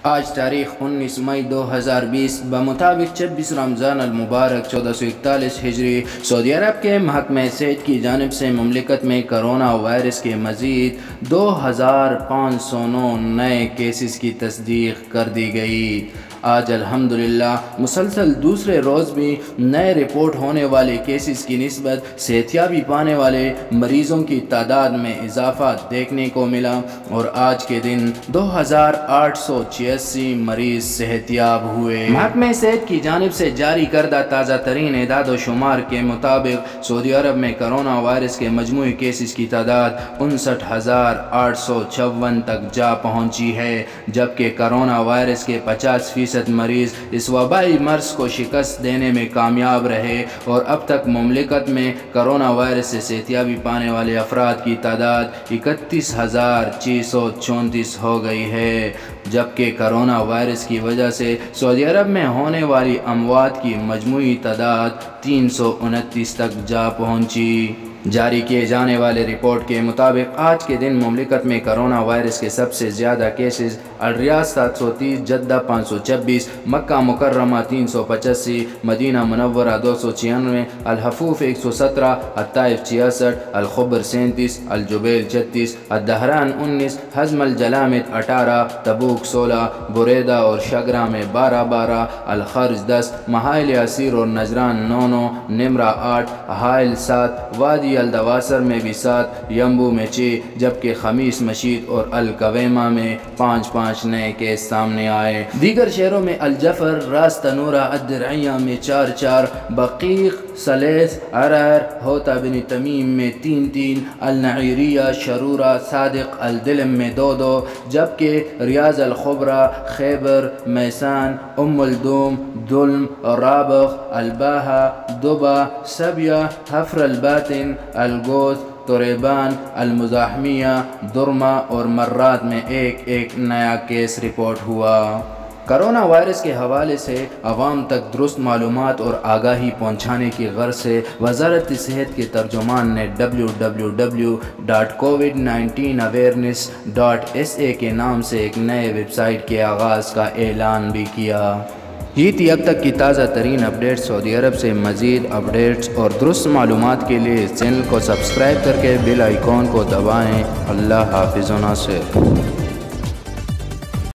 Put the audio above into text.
آج تاریخ 19 مئی 2020 بمطابق 26 رمضان المبارک 1441 ہجری سعودی عرب کے محکمہ صحت کی جانب سے مملکت میں کرونا وائرس کے مزید 2509 نئے کیسز کی تصدیق کر دی گئی۔ آج الحمدللہ مسلسل دوسرے روز بھی نئے رپورٹ ہونے والے کیسز کی نسبت صحتیابی پانے والے مریضوں کی تعداد میں اضافہ دیکھنے کو ملا اور آج کے دن 2886 مریض صحتیاب ہوئے۔ محکمہ صحت کی جانب سے جاری کردہ تازہ ترین اعداد و شمار کے مطابق سعودی عرب میں کرونا وائرس کے مجموعی کیسز کی تعداد 59,856 تک جا پہنچی ہے، جبکہ کرونا وائرس کے 50% مریض اس وبائی مرض کو شکست دینے میں کامیاب رہے اور اب تک مملکت میں کرونا وائرس سے صحتیابی پانے والے افراد کی تعداد 31,634 ہو گئی ہے، جبکہ کرونا وائرس کی وجہ سے سعودی عرب میں ہونے والی اموات کی مجموعی تعداد 329 تک جا پہنچی۔ جاری کیے جانے والے رپورٹ کے مطابق آج کے دن مملکت میں کرونا وائرس کے سب سے زیادہ کیسز الریاض 730، جدہ 526، مکہ مکرمہ 385، مدینہ منورہ 296، الحفوف 117، الطائف 66، الخبر 37، الجبیل 36، الدہران 19، حزم الجلامت 18، تبوک 16، بریدہ اور شگرہ میں 12، الخرج 10، محائل اسیر اور نجران 9، نمرہ 8، حائل 7، وادی الدواسر میں بھی 7، یمبو میں 6، جبکہ خمیس مشید اور الکویمہ میں 5 نئے کیس سامنے آئے۔ دیگر شہروں میں الجفر، راس تنورہ، الدرعیہ میں 4، بقیق، سلیث، عرعر، ہوتا بن تمیم میں 3، النعیریہ، شرورہ، صادق، الدلم میں 2، جبکہ ریاض الخبرہ، خیبر، میسان، ام الدوم، دلم، رابغ، الباہا، دبا، سبیہ، حفر الباطن، الگوز، توریبان، المزاحمیہ، درما اور مرات میں ایک نیا کیس رپورٹ ہوا۔ کرونا وائرس کے حوالے سے عوام تک درست معلومات اور آگاہی پہنچانے کی غرض سے وزارت صحت کے ترجمان نے www.covid19awareness.sa کے نام سے ایک نئے ویب سائٹ کے آغاز کا اعلان بھی کیا۔ یہ تھی اب تک کی تازہ ترین اپڈیٹ۔ سعودی عرب سے مزید اپڈیٹس اور درست معلومات کے لیے اس چینل کو سبسکرائب کر کے بیل آئیکن کو دبائیں۔ اللہ حافظ و ناصر۔